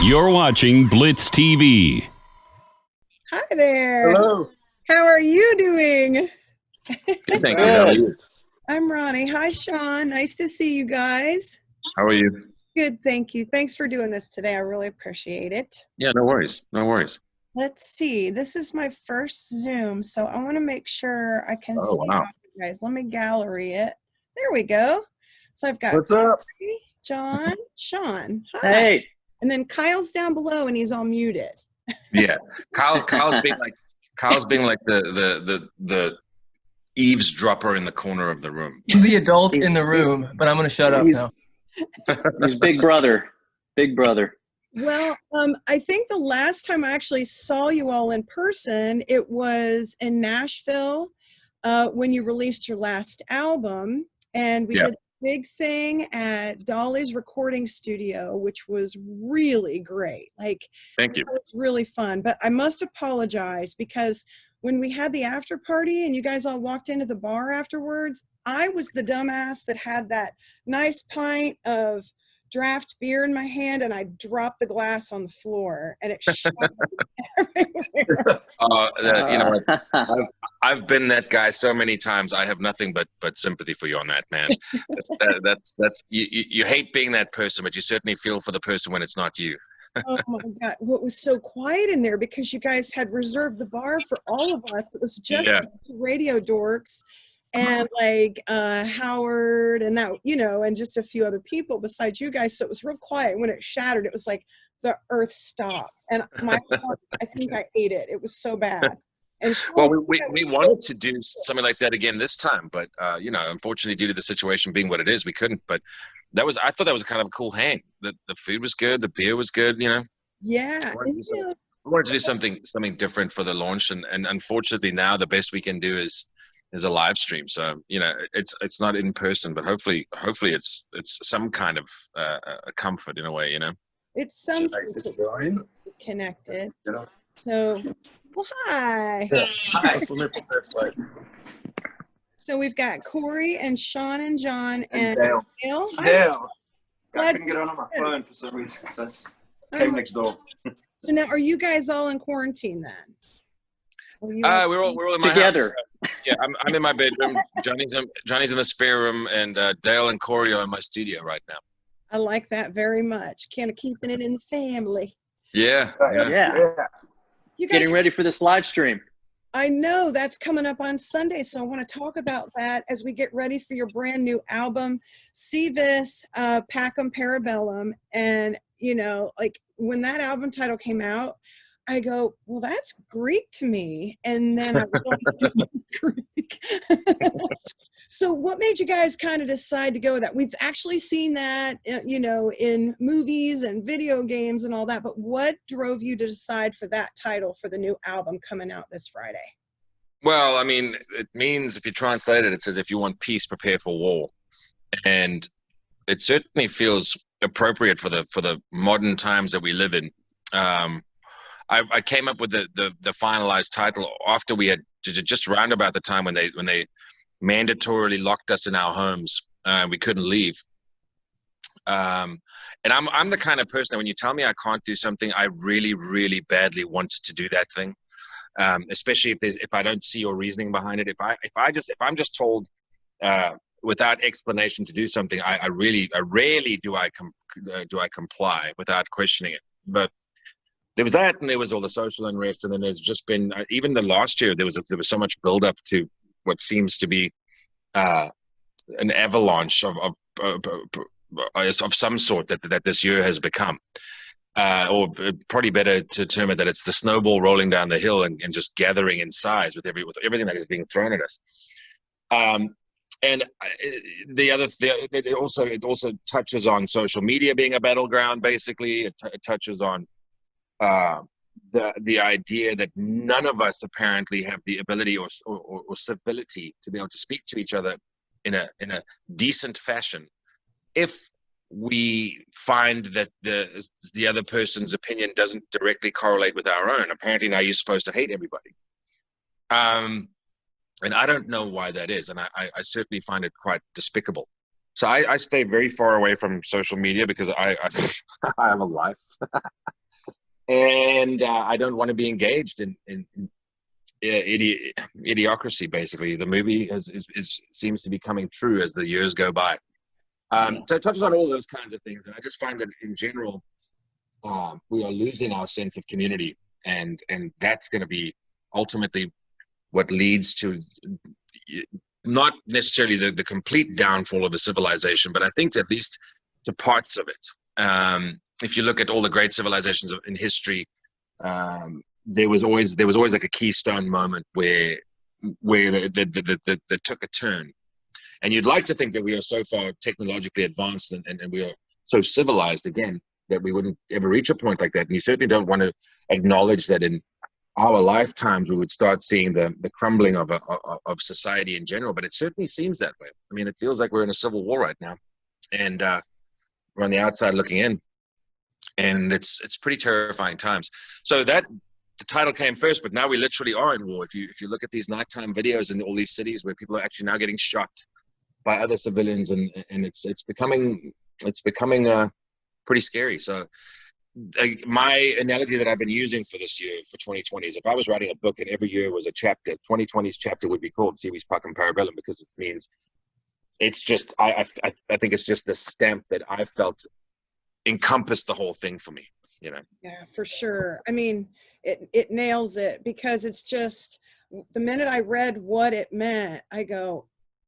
You're watching Blitz TV. Hi there. Hello. How are you doing? Good, thank you. How are you? I'm Ronnie. Hi, Sean. Nice to see you guys. How are you? Good, thank you. Thanks for doing this today. I really appreciate it. Yeah, no worries. No worries. Let's see. This is my first Zoom, so I want to make sure I can Oh, see wow. you guys. Let me gallery it. There we go. So I've got What's up? Corey, John, Sean. Hi. Hey, And then Kyle's down below and he's all muted. Yeah, Kyle's being like the eavesdropper in the corner of the room. The adult in the room, but I'm going to shut up now. he's big brother. Big brother. Well, I think the last time I actually saw you all in person, it was in Nashville when you released your last album. And we did a big thing at Dolly's recording studio, which was really great. Like, Thank you. it was really fun. But I must apologize because when we had the after party and you guys all walked into the bar afterwards, I was the dumbass that had that nice pint of draft beer in my hand and I dropped the glass on the floor and it shot everywhere. You know what? I've been that guy so many times. I have nothing but sympathy for you on that, man. That's you hate being that person, but you certainly feel for the person when it's not you. Oh my God. What was so quiet in there because you guys had reserved the bar for all of us. It was just radio dorks and like Howard and that, you know, and just a few other people besides you guys. So it was real quiet. When it shattered, it was like the earth stopped. And my heart, I think I ate it. It was so bad. And well, we wanted to do something like that again this time, but you know, unfortunately, due to the situation being what it is, we couldn't. But I thought that was kind of a cool hang. The food was good, the beer was good, you know. Yeah. We wanted to do something different for the launch, and unfortunately now the best we can do is a live stream. So you know, it's not in person, but hopefully it's some kind of a comfort in a way, you know. It's something to join connected. So, well, hi. Hi. So we've got Corey and Sean and John and Dale. Hi. Dale. I Glad couldn't get on my to phone for some reason. So I came next door. So now, are you guys all in quarantine then? We're all in my together. House. Yeah, I'm in my bedroom. Johnny's in the spare room, and Dale and Corey are in my studio right now. I like that very much. Kind of keeping it in the family. Yeah. You guys, Getting ready for this live stream. I know that's coming up on Sunday, so I want to talk about that as we get ready for your brand new album. See this, Pacem Parabellum, and you know, like when that album title came out, I go, well, that's Greek to me, and then I realized it was Greek. So what made you guys kind of decide to go with that? We've actually seen that, you know, in movies and video games and all that, but what drove you to decide for that title for the new album coming out this Friday? Well, I mean, it means, if you translate it, it says, if you want peace, prepare for war. And it certainly feels appropriate for the modern times that we live in. I came up with the finalized title after we had just round about the time when they mandatorily locked us in our homes. We couldn't leave. And I'm the kind of person that when you tell me I can't do something, I really, really badly want to do that thing. Especially if I don't see your reasoning behind it. If I'm just told without explanation to do something, I rarely do I comply without questioning it. But there was that, and there was all the social unrest, and then there's just been even the last year there was so much build up to what seems to be an avalanche of some sort that this year has become. Or probably better to term it that it's the snowball rolling down the hill and just gathering in size with everything that is being thrown at us. And it also touches on social media being a battleground. Basically, it touches on the idea that none of us apparently have the ability or civility to be able to speak to each other in a decent fashion if we find that the other person's opinion doesn't directly correlate with our own. Apparently now you're supposed to hate everybody. And I don't know why that is, and I certainly find it quite despicable. So I stay very far away from social media because I I have a life, and I don't want to be engaged in idiocracy. Basically, the movie seems to be coming true as the years go by. So it touches on all those kinds of things, and I just find that in general, we are losing our sense of community, and that's going to be ultimately what leads to not necessarily the complete downfall of a civilization, but I think at least to parts of it. If you look at all the great civilizations in history, there was always like a keystone moment where they took a turn. And you'd like to think that we are so far technologically advanced and we are so civilized again that we wouldn't ever reach a point like that. And you certainly don't want to acknowledge that in our lifetimes we would start seeing the crumbling of society in general. But it certainly seems that way. I mean, it feels like we're in a civil war right now, and we're on the outside looking in, and it's pretty terrifying times. So that the title came first, but now we literally are in war. If you look at these nighttime videos in all these cities where people are actually now getting shot by other civilians, and it's becoming pretty scary. So my analogy that I've been using for this year, for 2020, is if I was writing a book and every year was a chapter, 2020's chapter would be called Series Pacem Parabellum, because it means it's just I think it's just the stamp that I felt encompassed the whole thing for me, you know. Yeah, for sure. I mean, it nails it, because it's just the minute I read what it meant, I go,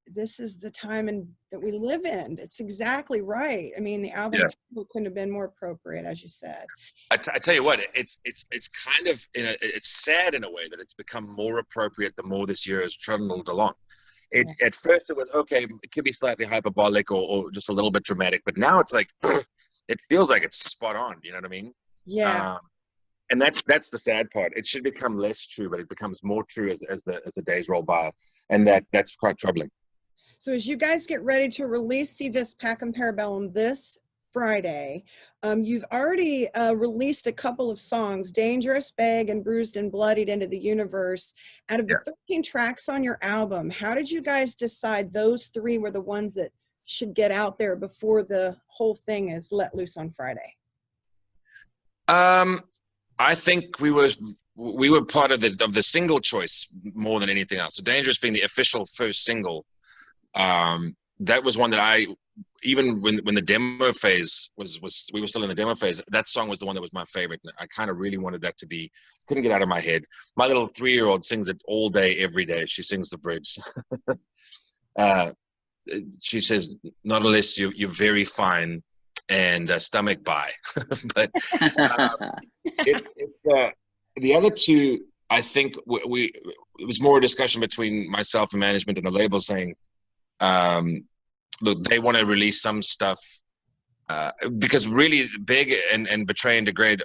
this is the time that we live in. It's exactly right. I mean, the album title couldn't have been more appropriate, as you said. I tell you what, it's kind of it's sad in a way that it's become more appropriate the more this year has trundled along. At first it was okay, it could be slightly hyperbolic or just a little bit dramatic, but now it's like it feels like it's spot on. You know what I mean? Yeah. And that's the sad part. It should become less true, but it becomes more true as the days roll by, and that's quite troubling. So as you guys get ready to release See This Pacem Parabellum this Friday, you've already released a couple of songs, Dangerous, Beg, and Bruised and Bloodied into the Universe. Out of the 13 tracks on your album, how did you guys decide those 3 were the ones that should get out there before the whole thing is let loose on Friday? I think we were part of the single choice more than anything else. So Dangerous being the official first single. That was one that I, even when the demo phase was we were still in the demo phase, that song was the one that was my favorite. I kind of really wanted that to be, couldn't get out of my head. My little 3-year-old sings it all day, every day. She sings the bridge. She says, not unless you're very fine and stomach by. But the other 2, I think it was more a discussion between myself and management and the label saying, look, they want to release some stuff because really Beg and Betray and Degrade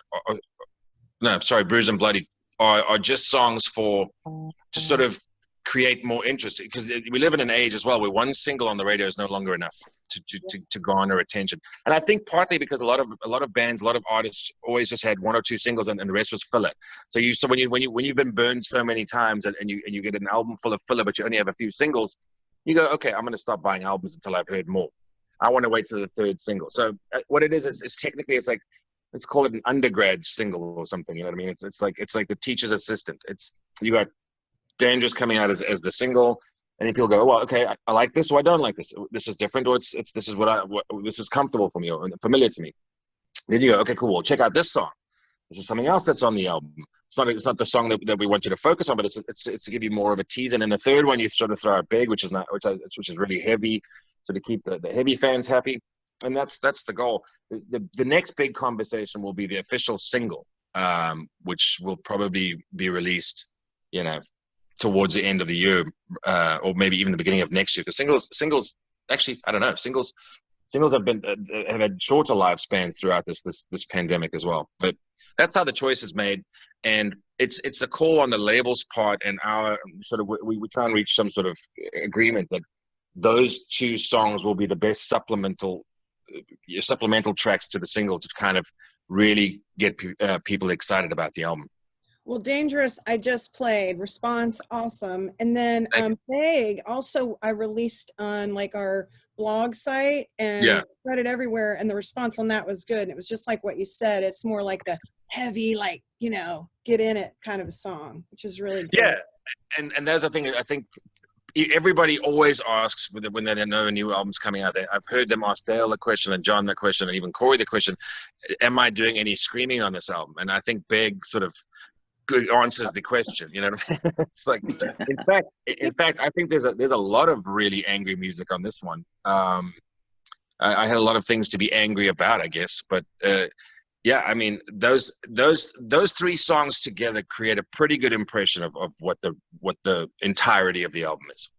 Bruise and Bloody are just songs to sort of create more interest, because we live in an age as well where one single on the radio is no longer enough to garner attention. And I think partly because a lot of bands, a lot of artists always just had 1 or 2 singles and the rest was filler. So when you've been burned so many times and you get an album full of filler but you only have a few singles, you go, okay, I'm going to stop buying albums until I've heard more. I want to wait till the 3rd single. So what it is technically, it's like, let's call it an undergrad single or something. You know what I mean? It's like the teacher's assistant. You got Dangerous coming out as the single, and then people go, well, okay, I like this, or I don't like this. This is different, or this is comfortable for me or familiar to me. Then you go, okay, cool. Well, check out this song. This is something else that's on the album. It's not the song that we want you to focus on, but it's to give you more of a tease. And then the 3rd one, you sort of throw out Big, which is really heavy, so to keep the heavy fans happy. And that's the goal. The next big conversation will be the official single, which will probably be released, towards the end of the year, or maybe even the beginning of next year. Because singles, actually, I don't know. Singles have had shorter lifespans throughout this pandemic as well. But that's how the choice is made, and it's a call on the label's part, and our sort of we try and reach some sort of agreement that those 2 songs will be the best supplemental tracks to the single to kind of really get people excited about the album. Well, Dangerous, I just played. Response, awesome. And then Beg, also I released on like our blog site and Yeah. read it everywhere, and the response on that was good. And it was just like what you said. It's more like the heavy, like, you know, get in it kind of a song, which is really good. Yeah, and that's the thing. I think everybody always asks when they know a new album's coming out. I've heard them ask Dale the question, and John the question, and even Corey the question, am I doing any screaming on this album? And I think Big sort of good answers the question. You know what I mean? It's like, in fact, I think there's a lot of really angry music on this one. I had a lot of things to be angry about, I guess, but yeah, I mean, those three songs together create a pretty good impression of what the entirety of the album is.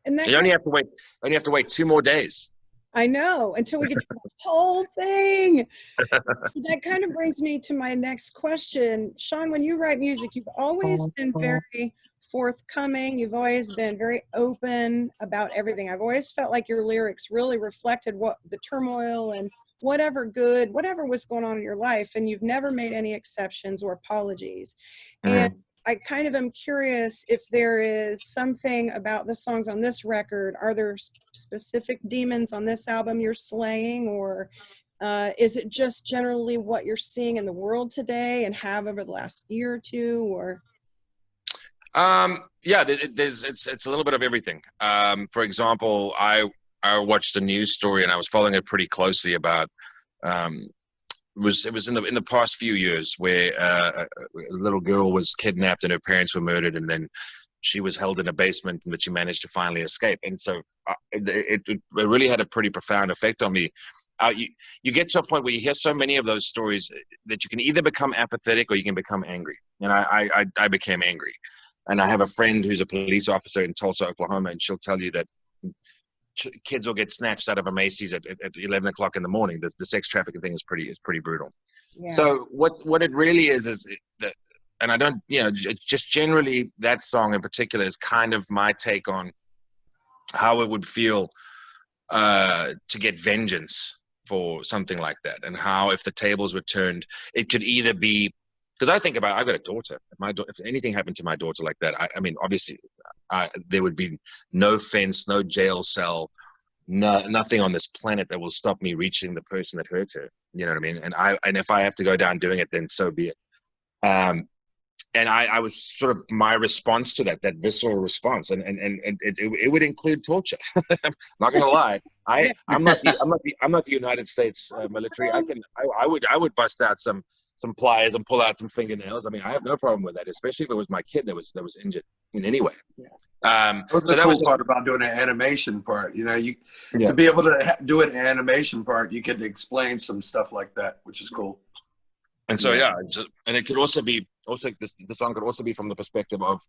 And that You only have to wait 2 more days. I know, until we get to the whole thing. So that kind of brings me to my next question. Sean, when you write music, you've always been very forthcoming. You've always been very open about everything. I've always felt like your lyrics really reflected what the turmoil and whatever was going on in your life, and you've never made any exceptions or apologies. And I kind of am curious if there is something about the songs on this record. Are there specific demons on this album you're slaying, or is it just generally what you're seeing in the world today and have over the last year or two? Or yeah, it's a little bit of everything. For example, I watched a news story and I was following it pretty closely about it was in the past few years where a little girl was kidnapped and her parents were murdered, and then she was held in a basement, but she managed to finally escape. And so it really had a pretty profound effect on me. You get to a point where you hear so many of those stories that you can either become apathetic or you can become angry. And I became angry. And I have a friend who's a police officer in Tulsa, Oklahoma, and she'll tell you that kids will get snatched out of a Macy's at 11 o'clock in the morning. The sex trafficking thing is pretty brutal. yeah. So what it really is that, and I don't, just generally that song in particular is kind of my take on how it would feel to get vengeance for something like that, and how if the tables were turned, it could either be, because I think about, I've got a daughter. If anything happened to my daughter like that, I mean, obviously, there would be no fence, no jail cell, nothing on this planet that will stop me reaching the person that hurt her. You know what I mean? And if I have to go down doing it, then so be it. And I was sort of my response to that visceral response, and it would include torture. I'm not gonna lie. I'm not the United States military. I would bust out some pliers and pull out some fingernails. I mean, I have no problem with that, especially if it was my kid that was injured in any way. That was the cool part about doing an animation part. To be able to do an animation part, you could explain some stuff like that, which is cool. And so and it could also be the song could also be from the perspective of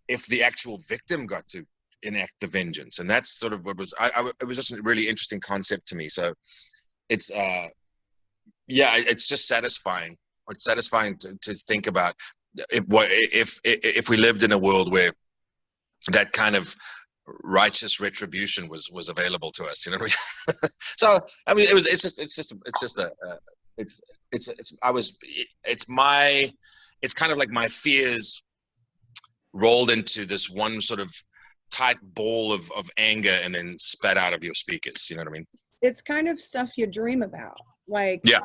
if the actual victim got to enact the vengeance, and that's sort of what was it was just a really interesting concept to me. So it's it's just satisfying. It's satisfying to think about if we lived in a world where that kind of righteous retribution was available to us, So I mean, it's kind of like my fears rolled into this one sort of tight ball of anger and then spat out of your speakers. You know what I mean? It's kind of stuff you dream about. Like, yeah.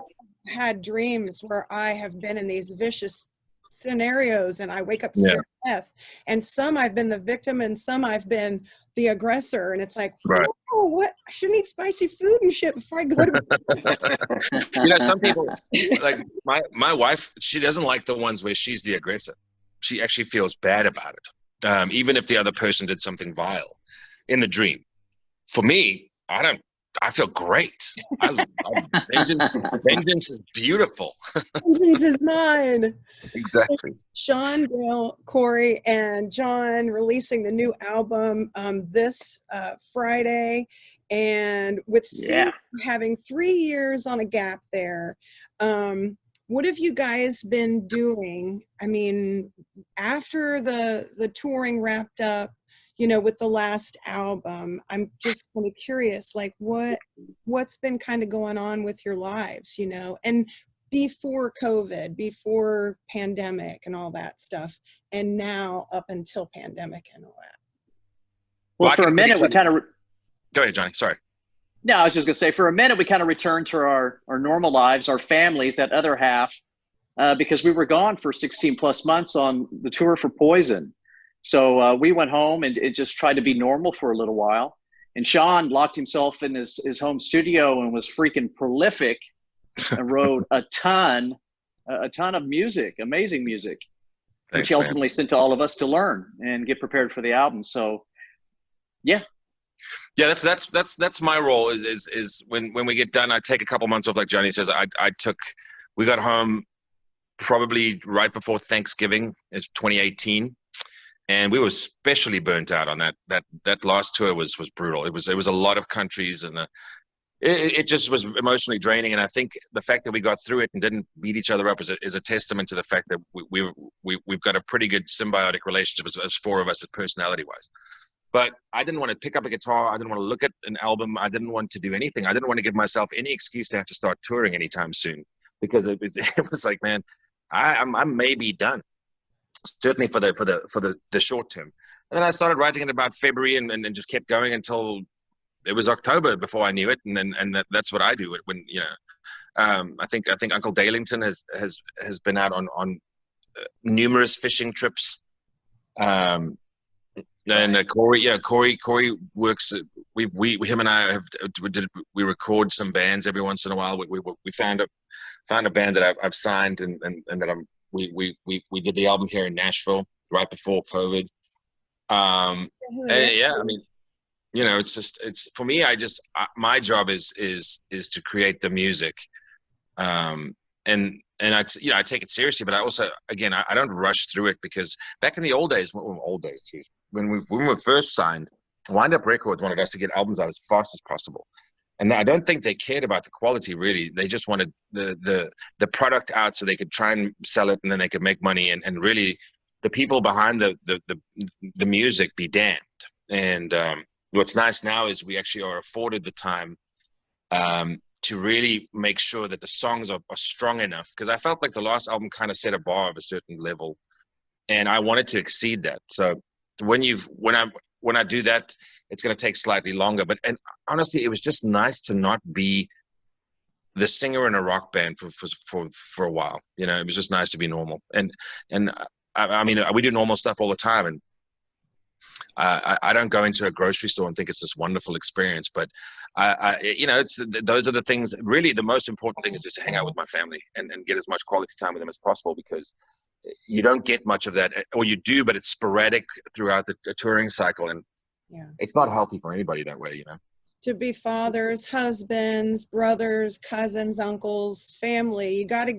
I've had dreams where I have been in these vicious scenarios and I wake up scared to death. And some I've been the victim and some I've been the aggressor. And it's like, oh, what? I shouldn't eat spicy food and shit before I go to bed. Some people, like my wife, she doesn't like the ones where she's the aggressor. She actually feels bad about it. Even if the other person did something vile in the dream. For me, I feel great. Vengeance is beautiful. Vengeance is mine. Exactly. Sean, Dale, Corey, and John releasing the new album this Friday, and with Seether having 3 years on a gap there. What have you guys been doing? I mean, after the touring wrapped up, with the last album, I'm just kind of curious, like what's been kind of going on with your lives, and before COVID, before pandemic and all that stuff, and now up until pandemic and all that. Well, for a minute, we kind of Go ahead, Johnny. Sorry. No, I was just going to say, for a minute, we kind of returned to our normal lives, our families, that other half, because we were gone for 16 plus months on the tour for Poison. So we went home and it just tried to be normal for a little while. And Sean locked himself in his home studio and was freaking prolific and wrote a ton of music, amazing music, Thanks, which he ultimately sent to all of us to learn and get prepared for the album. So, yeah. Yeah, that's my role is when we get done, I take a couple months off, like Johnny says. We got home probably right before Thanksgiving. It's 2018. And we were especially burnt out on that last tour was brutal. It was a lot of countries, and it just was emotionally draining. And I think the fact that we got through it and didn't beat each other up is a testament to the fact that we've got a pretty good symbiotic relationship as four of us, personality wise. But I didn't want to pick up a guitar. I didn't want to look at an album. I didn't want to do anything. I didn't want to give myself any excuse to have to start touring anytime soon, because it was like, man, I may be done. Certainly for the short term. And then I started writing in about February and just kept going until it was October before I knew it. And that's what I do when, you know, I think Uncle Dalington has been out on numerous fishing trips. And Corey works. Him and I we record some bands every once in a while. We found a band that I've signed and that we did the album here in Nashville right before COVID. And yeah, I mean, you know, it's for me. My job is to create the music, and I take it seriously. But I also, again, I don't rush through it, because back in the old days, when we were first signed, Wind Up Records wanted us to get albums out as fast as possible. And I don't think they cared about the quality, really. They just wanted the product out so they could try and sell it, and then they could make money. And really, the people behind the music be damned. And what's nice now is we actually are afforded the time to really make sure that the songs are strong enough. Because I felt like the last album kind of set a bar of a certain level, and I wanted to exceed that. So when I do that, it's going to take slightly longer. And honestly, it was just nice to not be the singer in a rock band for a while. You know, it was just nice to be normal. And I mean, we do normal stuff all the time. And I don't go into a grocery store and think it's this wonderful experience. But those are the things. Really, the most important thing is just to hang out with my family and get as much quality time with them as possible, because you don't get much of that, or you do, but it's sporadic throughout the touring cycle. And it's not healthy for anybody that way, you know. To be fathers, husbands, brothers, cousins, uncles, family, you got to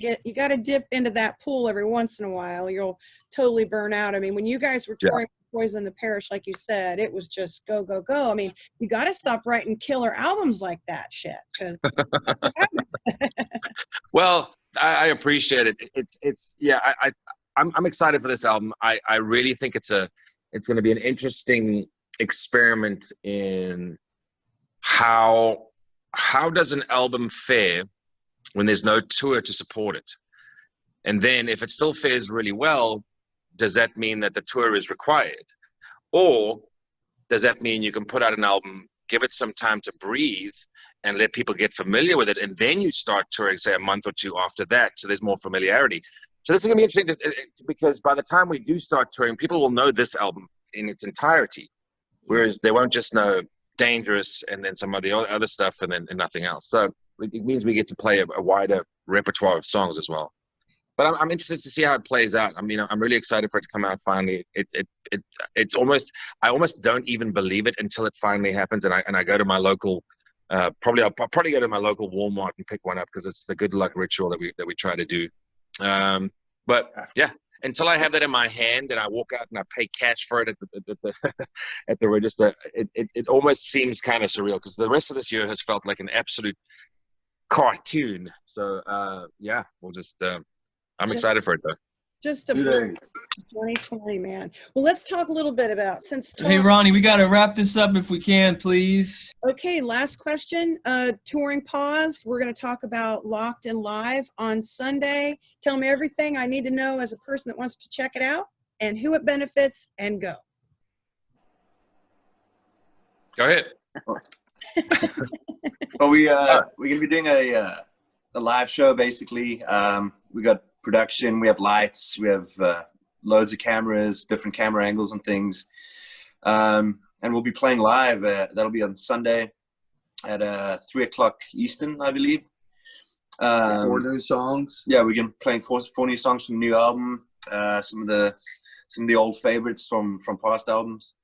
dip into that pool every once in a while. You'll totally burn out. I mean, when you guys were touring Poison the Parish, like you said, it was just go, go, go. I mean, you got to stop writing killer albums like that shit. 'Cause that's what happens. Well, I appreciate it. I'm excited for this album. I really think it's going to be an interesting experiment in how does an album fare when there's no tour to support it? And then if it still fares really well, does that mean that the tour is required? Or does that mean you can put out an album, give it some time to breathe, and let people get familiar with it, and then you start touring, say, a month or two after that, so there's more familiarity? So this is going to be interesting, because by the time we do start touring, people will know this album in its entirety, whereas they won't just know Dangerous and then some of the other stuff and nothing else. So it means we get to play a wider repertoire of songs as well. But I'm interested to see how it plays out. I mean, I'm really excited for it to come out finally. It's almost, I almost don't even believe it until it finally happens, and I go to my local. I'll probably go to my local Walmart and pick one up, because it's the good luck ritual that we try to do. But yeah, until I have that in my hand and I walk out and I pay cash for it at the register, it almost seems kind of surreal, because the rest of this year has felt like an absolute cartoon. So yeah, we'll just I'm excited for it though. Just a 2020, man. Well, let's talk a little bit about Hey, Ronnie, we got to wrap this up if we can, please. Okay, last question. Touring pause. We're going to talk about Locked and Live on Sunday. Tell me everything I need to know as a person that wants to check it out and who it benefits, and go. Go ahead. Well, we're gonna be doing a live show basically. We got production, we have lights, we have loads of cameras, different camera angles and things, and we'll be playing live. That'll be on Sunday at 3:00 Eastern, I believe. 4 new songs. Yeah, we're gonna be playing four new songs from the new album. Some of the old favorites from past albums.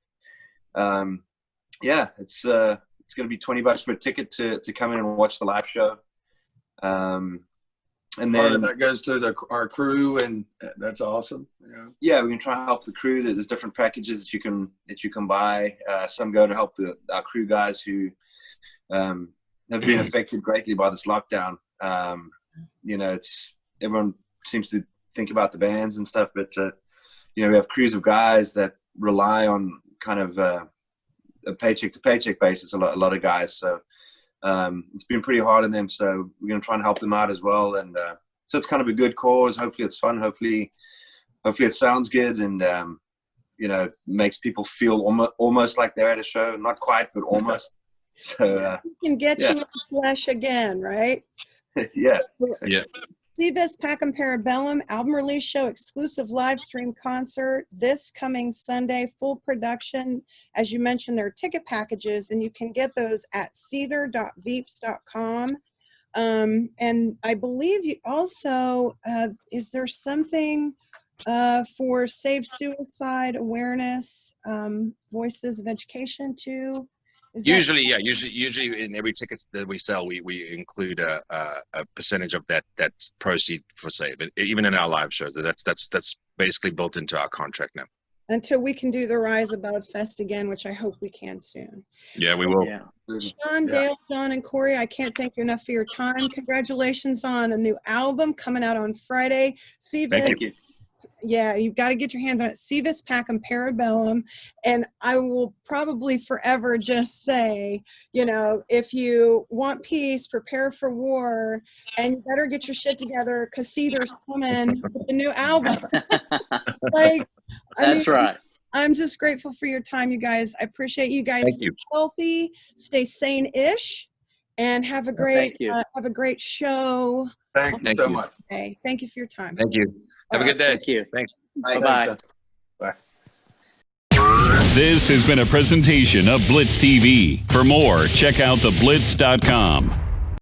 Yeah, it's gonna be $20 for a ticket to come in and watch the live show. And Part then of that goes to our crew, and that's awesome. yeah, we can try and help the crew. There's different packages that you can buy. Some go to help our crew guys who have been affected greatly by this lockdown. It's everyone seems to think about the bands and stuff, but we have crews of guys that rely on kind of a paycheck to paycheck basis. A lot of guys, so it's been pretty hard on them. So we're going to try and help them out as well. And so it's kind of a good cause. Hopefully it's fun. Hopefully it sounds good, and makes people feel almost like they're at a show. Not quite, but almost. So we can get you in the flesh again, right? yeah. See this Packham Parabellum album release show, exclusive live stream concert this coming Sunday, full production. As you mentioned, there are ticket packages, and you can get those at seether.veeps.com. And I believe you also, is there something for Save Suicide Awareness, Voices of Education too? Usually in every ticket that we sell, we include a percentage of that proceed for Save, even in our live shows. That's basically built into our contract now. Until we can do the Rise Above Fest again, which I hope we can soon. Yeah, we will. Yeah. Sean, Dale, John, and Corey, I can't thank you enough for your time. Congratulations on a new album coming out on Friday. Thank you. Yeah, you've got to get your hands on it. Seether Packham Parabellum. And I will probably forever just say, if you want peace, prepare for war, and you better get your shit together because Seether's coming with a new album. That's right. I'm just grateful for your time, you guys. I appreciate you guys. Thank stay you. healthy, stay sane-ish, and have a great show. Thank you so much. Okay. Thank you for your time. Thank you. Have a good day. Thank you. Thanks. Bye-bye. Bye. This has been a presentation of Blitz TV. For more, check out theblitz.com.